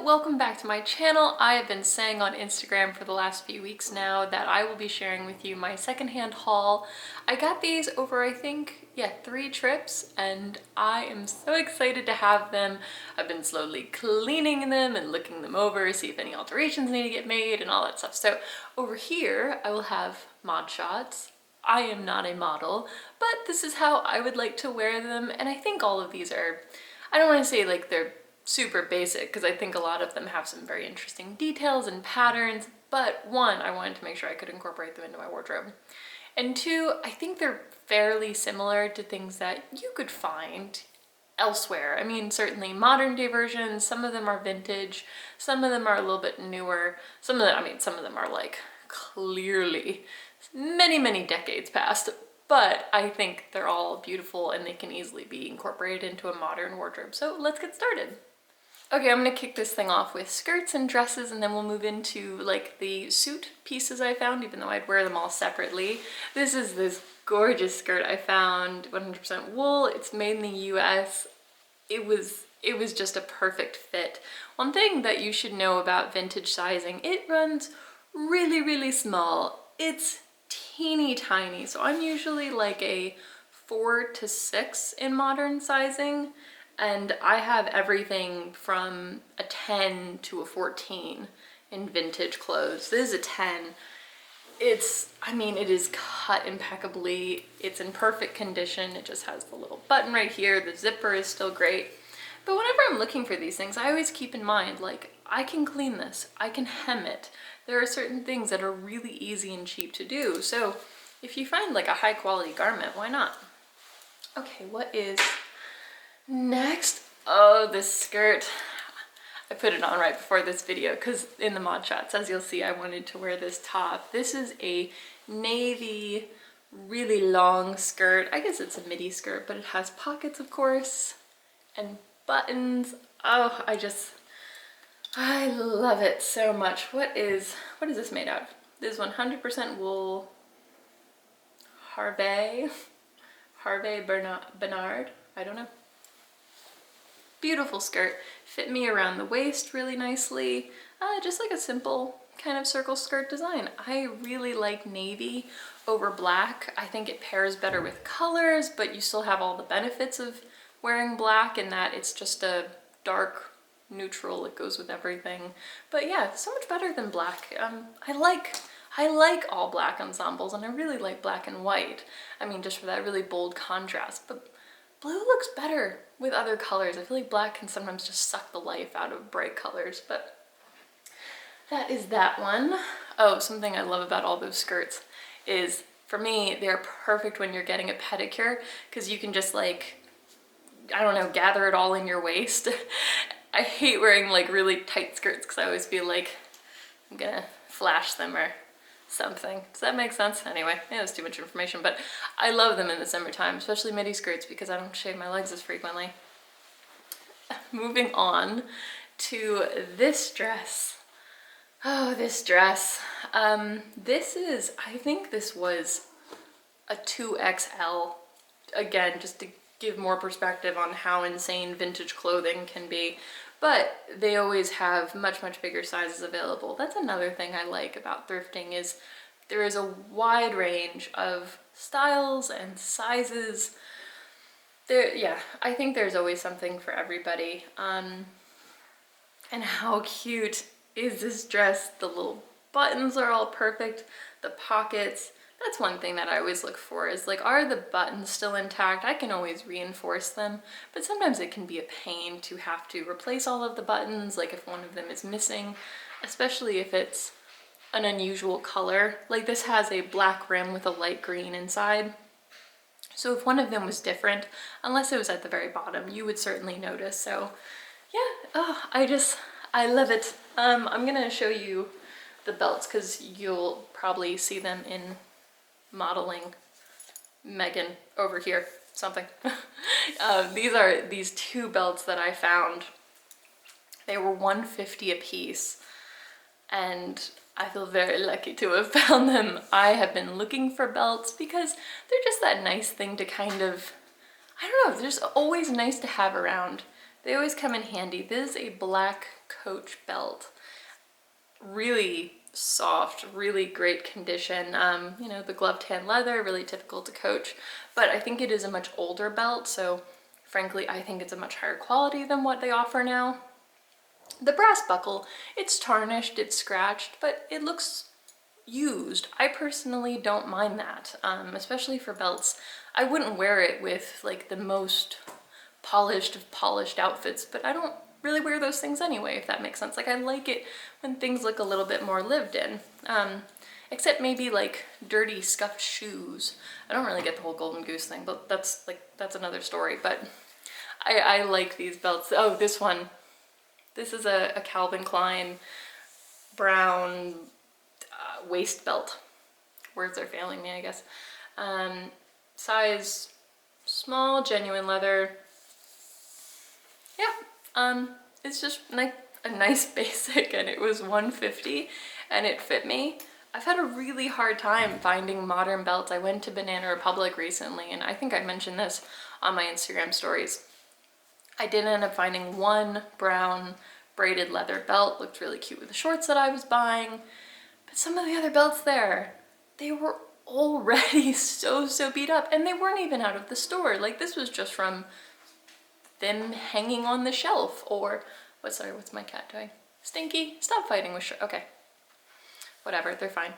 welcome back to my channel. I have been saying on Instagram for the last few weeks now that I will be sharing with you my secondhand haul. I got these over, I think, 3 trips, and I am so excited to have them. I've been slowly cleaning them and looking them over, see if any alterations need to get made and all that stuff. So over here, I will have mod shots. I am not a model, but this is how I would like to wear them, and I think all of these are, I don't want to say like they're super basic because I think a lot of them have some very interesting details and patterns, but one, I wanted to make sure I could incorporate them into my wardrobe. And two, I think they're fairly similar to things that you could find elsewhere. I mean, certainly modern day versions, some of them are vintage, some of them are a little bit newer, some of them are like clearly many decades past, but I think they're all beautiful and they can easily be incorporated into a modern wardrobe. So let's get started. Okay, I'm gonna kick this thing off with skirts and dresses, and then we'll move into like the suit pieces I found, even though I'd wear them all separately. This is this gorgeous skirt I found, 100% wool. It's made in the US. It was just a perfect fit. One thing that you should know about vintage sizing, it runs really small. It's teeny tiny, so I'm usually like a 4 to 6 in modern sizing, and I have everything from a 10 to a 14 in vintage clothes. This is a 10. It is cut impeccably. It's in perfect condition. It just has the little button right here. The zipper is still great. But whenever I'm looking for these things, I always keep in mind, like, I can clean this, I can hem it. There are certain things that are really easy and cheap to do. So if you find like a high quality garment, why not? Okay, what is next? Oh, this skirt. I put it on right before this video because in the mod shots, as you'll see, I wanted to wear this top. This is a navy, really long skirt. I guess it's a midi skirt, but it has pockets, of course, and buttons. Oh, I love it so much. What is this made out of? This is 100% wool. Harvey Bernard, I don't know. Beautiful skirt, fit me around the waist really nicely. Just like a simple kind of circle skirt design. I really like navy over black. I think it pairs better with colors, but you still have all the benefits of wearing black in that it's just a dark neutral, it goes with everything. But yeah, so much better than black. I like all black ensembles, and I really like black and white. I mean, just for that really bold contrast, but blue looks better with other colors. I feel like black can sometimes just suck the life out of bright colors, but that is that one. Oh, something I love about all those skirts is, for me, they're perfect when you're getting a pedicure, because you can just like, I don't know, gather it all in your waist. I hate wearing like really tight skirts because I always feel like I'm gonna flash them or something. Does that make sense? Anyway, yeah, that's too much information, but I love them in the summertime, especially midi skirts, because I don't shave my legs as frequently. Moving on to this dress. Oh, this dress. I think this was a 2XL. Again, just to give more perspective on how insane vintage clothing can be, but they always have much bigger sizes available. That's another thing I like about thrifting, is there is a wide range of styles and sizes. I think there's always something for everybody. And how cute is this dress? The little buttons are all perfect, the pockets. That's one thing that I always look for, is like, are the buttons still intact? I can always reinforce them, but sometimes it can be a pain to have to replace all of the buttons, like if one of them is missing, especially if it's an unusual color. Like this has a black rim with a light green inside. So if one of them was different, unless it was at the very bottom, you would certainly notice. So yeah, oh, I love it. I'm gonna show you the belts because you'll probably see them in modeling Meghan over here, something. These are these 2 belts that I found. They were $150 a piece, and I feel very lucky to have found them. I have been looking for belts because they're just that nice thing to kind of, I don't know, they're just always nice to have around. They always come in handy. This is a black Coach belt. Really soft, really great condition. You know, the glove tan leather, really typical to Coach, but I think it is a much older belt, so frankly, I think it's a much higher quality than what they offer now. The brass buckle, it's tarnished, it's scratched, but it looks used. I personally don't mind that, especially for belts. I wouldn't wear it with like the most polished of polished outfits, but I don't really wear those things anyway, if that makes sense. Like I like it when things look a little bit more lived in, except maybe like dirty scuffed shoes. I don't really get the whole golden goose thing, but that's another story. But I like these belts. Oh, this one. This is a Calvin Klein brown waist belt. Words are failing me, I guess. Size small, genuine leather. Yeah, it's just like a nice basic, and it was $150 and it fit me. I've had a really hard time finding modern belts. I went to Banana Republic recently, and I think I mentioned this on my Instagram stories. I did end up finding one brown braided leather belt. Looked really cute with the shorts that I was buying. But some of the other belts there, they were already so beat up, and they weren't even out of the store. Like this was just from them hanging on the shelf, or what's my cat doing? Stinky, stop fighting with okay. Whatever, they're fine.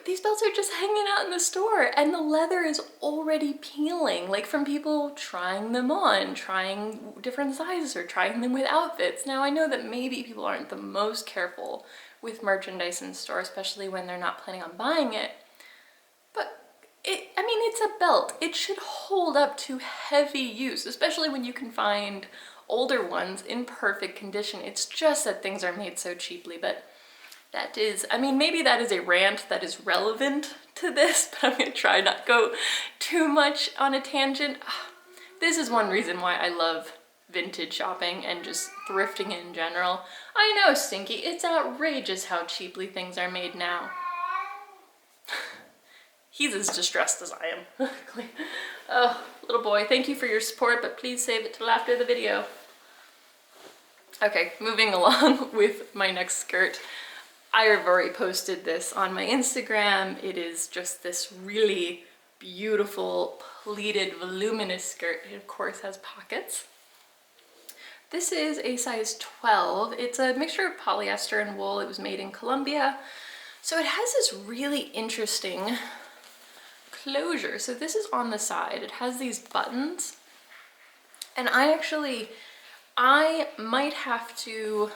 These belts are just hanging out in the store, and the leather is already peeling, like from people trying them on, trying different sizes, or trying them with outfits. Now I know that maybe people aren't the most careful with merchandise in store, especially when they're not planning on buying it. But I mean, it's a belt. It should hold up to heavy use, especially when you can find older ones in perfect condition. It's just that things are made so cheaply, but that is, I mean, maybe that is a rant that is relevant to this, but I'm gonna try not go too much on a tangent. This is one reason why I love vintage shopping and just thrifting in general. I know, Stinky, it's outrageous how cheaply things are made now. He's as distressed as I am. Oh, little boy, thank you for your support, but please save it till after the video. Okay, moving along with my next skirt. I have already posted this on my Instagram. It is just this really beautiful pleated voluminous skirt. It of course has pockets. This is a size 12. It's a mixture of polyester and wool. It was made in Colombia. So it has this really interesting closure. So this is on the side. It has these buttons. And I might have to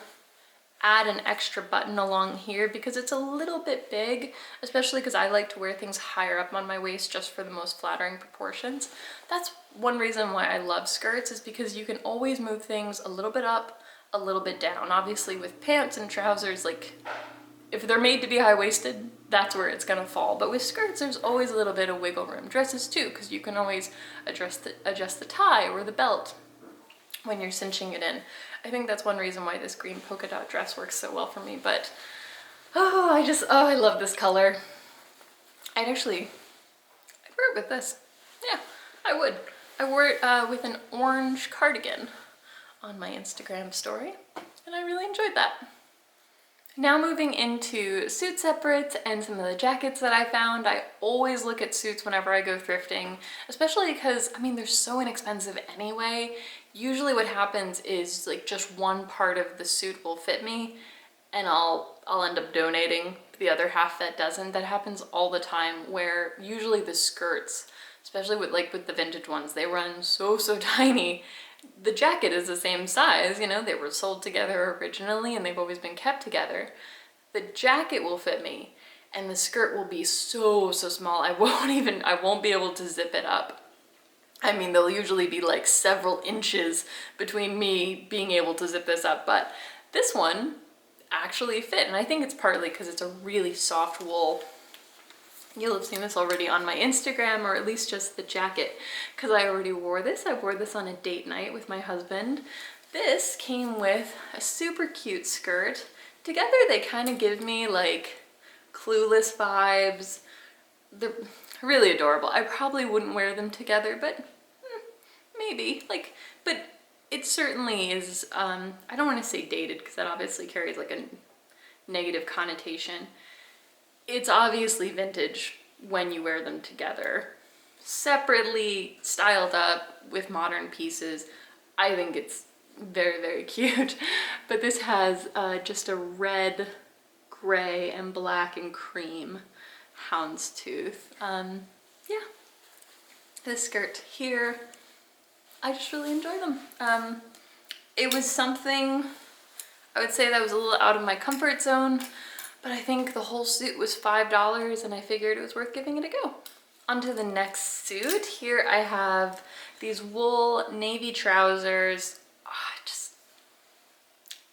add an extra button along here because it's a little bit big, especially because I like to wear things higher up on my waist just for the most flattering proportions. That's one reason why I love skirts, is because you can always move things a little bit up, a little bit down. Obviously with pants and trousers, like if they're made to be high-waisted, that's where it's gonna fall. But with skirts, there's always a little bit of wiggle room. Dresses too, because you can always adjust the tie or the belt when you're cinching it in. I think that's one reason why this green polka dot dress works so well for me, but I love this color. I'd wear it with this. Yeah, I would. I wore it with an orange cardigan on my Instagram story, and I really enjoyed that. Now moving into suit separates and some of the jackets that I found. I always look at suits whenever I go thrifting, especially because, I mean, they're so inexpensive anyway. Usually what happens is like just one part of the suit will fit me, and I'll end up donating the other half that doesn't. That happens all the time, where usually the skirts, especially with the vintage ones, they run so tiny. The jacket is the same size, you know, they were sold together originally and they've always been kept together. The jacket will fit me and the skirt will be so small. I won't be able to zip it up. I mean, there'll usually be like several inches between me being able to zip this up, but this one actually fit, and I think it's partly because it's a really soft wool. You'll have seen this already on my Instagram, or at least just the jacket, because I already wore this. I wore this on a date night with my husband. This came with a super cute skirt. Together they kind of give me like Clueless vibes. They're really adorable. I probably wouldn't wear them together, but maybe. But it certainly is, I don't want to say dated because that obviously carries like a negative connotation. It's obviously vintage when you wear them together. Separately, styled up with modern pieces, I think it's very, very cute. But this has just a red, gray, and black and cream houndstooth. Yeah, this skirt here, I just really enjoy them. It was something, I would say that was a little out of my comfort zone, but I think the whole suit was $5 and I figured it was worth giving it a go. Onto the next suit. Here I have these wool navy trousers.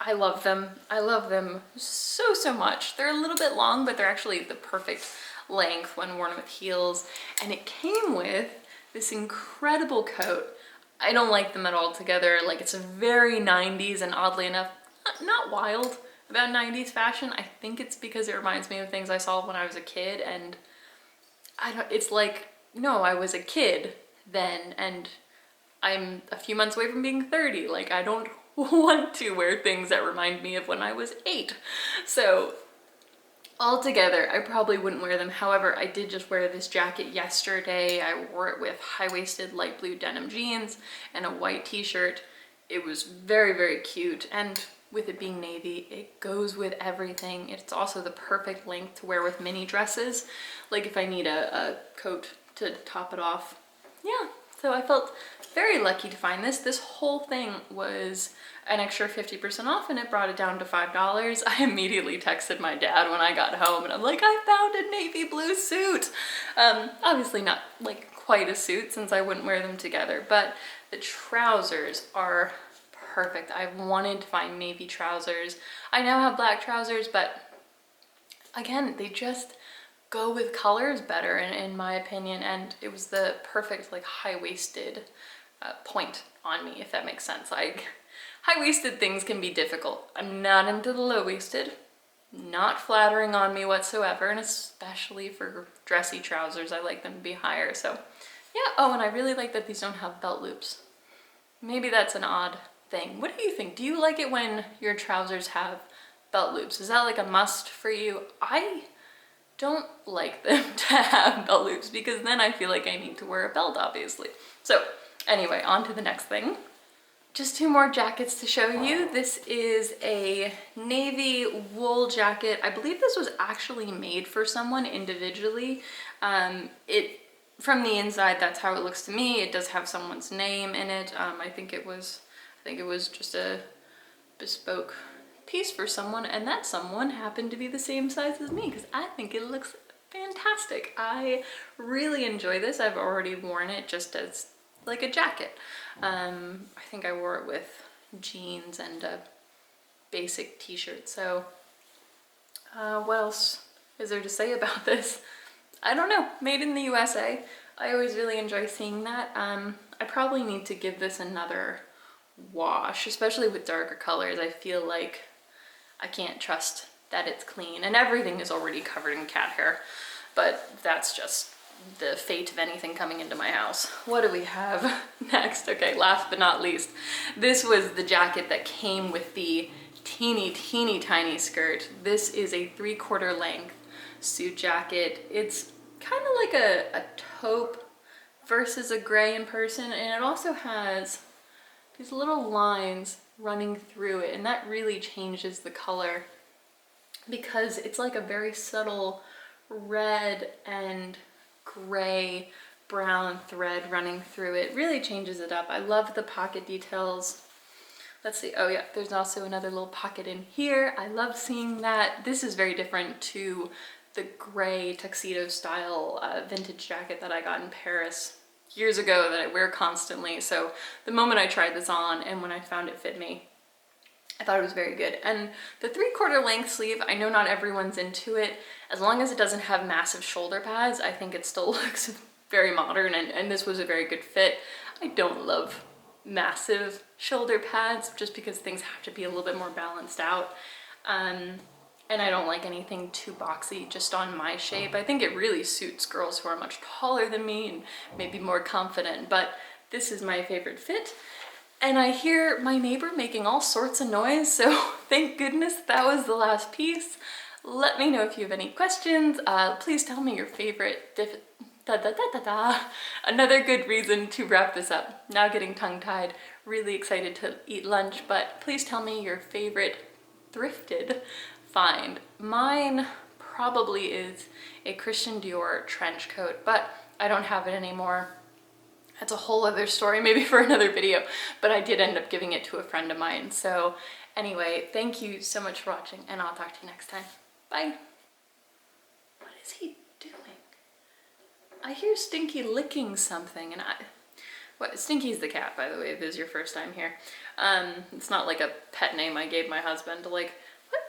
I love them. I love them so, so much. They're a little bit long, but they're actually the perfect length when worn with heels. And it came with this incredible coat. I don't like them at all together. Like, it's a very 90s, and oddly enough, not wild about 90s fashion. I think it's because it reminds me of things I saw when I was a kid, and it's like, no, I was a kid then, and I'm a few months away from being 30. Like, I don't want to wear things that remind me of when I was 8. So altogether, I probably wouldn't wear them. However, I did just wear this jacket yesterday. I wore it with high-waisted light blue denim jeans and a white t-shirt. It was very, very cute. And with it being navy, it goes with everything. It's also the perfect length to wear with mini dresses. Like if I need a coat to top it off. Yeah, so I felt very lucky to find this. This whole thing was an extra 50% off and it brought it down to $5. I immediately texted my dad when I got home and I'm like, I found a navy blue suit. Obviously not like quite a suit since I wouldn't wear them together, but the trousers are perfect. I've wanted to find navy trousers. I now have black trousers, but again, they just go with colors better in my opinion, and it was the perfect like high-waisted point on me, if that makes sense. Like, high-waisted things can be difficult. I'm not into the low-waisted, not flattering on me whatsoever, and especially for dressy trousers, I like them to be higher. So yeah, oh, and I really like that these don't have belt loops. Maybe that's an odd thing. What do you think? Do you like it when your trousers have belt loops? Is that like a must for you? I don't like them to have belt loops because then I feel like I need to wear a belt, obviously. So anyway, on to the next thing. Just two more jackets to show you. This is a navy wool jacket. I believe this was actually made for someone individually. From the inside, that's how it looks to me. It does have someone's name in it. I think it was just a bespoke piece for someone, and that someone happened to be the same size as me because I think it looks fantastic. I really enjoy this. I've already worn it just as like a jacket. I think I wore it with jeans and a basic t-shirt. So what else is there to say about this? I don't know. Made in the USA. I always really enjoy seeing that. I probably need to give this another wash, especially with darker colors. I feel like I can't trust that it's clean, and everything is already covered in cat hair, but that's just the fate of anything coming into my house. What do we have next? Okay, last but not least, this was the jacket that came with the teeny tiny skirt. This is a 3/4 length suit jacket. It's kind of like a taupe versus a gray in person, and it also has these little lines running through it, and that really changes the color because it's like a very subtle red and gray brown thread running through it. Really changes it up. I love the pocket details. Let's see, oh yeah, there's also another little pocket in here. I love seeing that. This is very different to the gray tuxedo style vintage jacket that I got in Paris years ago that I wear constantly. So the moment I tried this on and when I found it fit me, I thought it was very good. And the 3/4 length sleeve, I know not everyone's into it. As long as it doesn't have massive shoulder pads, I think it still looks very modern, and this was a very good fit. I don't love massive shoulder pads just because things have to be a little bit more balanced out. And I don't like anything too boxy just on my shape. I think it really suits girls who are much taller than me and maybe more confident, but this is my favorite fit. and I hear my neighbor making all sorts of noise, so thank goodness that was the last piece. Let me know if you have any questions. Please tell me your favorite Another good reason to wrap this up. Now getting tongue-tied, really excited to eat lunch, but please tell me your favorite thrifted find. Mine probably is a Christian Dior trench coat, but I don't have it anymore. That's a whole other story, maybe for another video, but I did end up giving it to a friend of mine. So anyway, thank you so much for watching, and I'll talk to you next time. Bye. What is he doing? I hear Stinky licking something, and Stinky's the cat, by the way, if this is your first time here. It's not like a pet name I gave my husband. Like,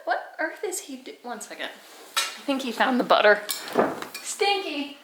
what earth is he doing? One second. I think he found the butter. Stinky!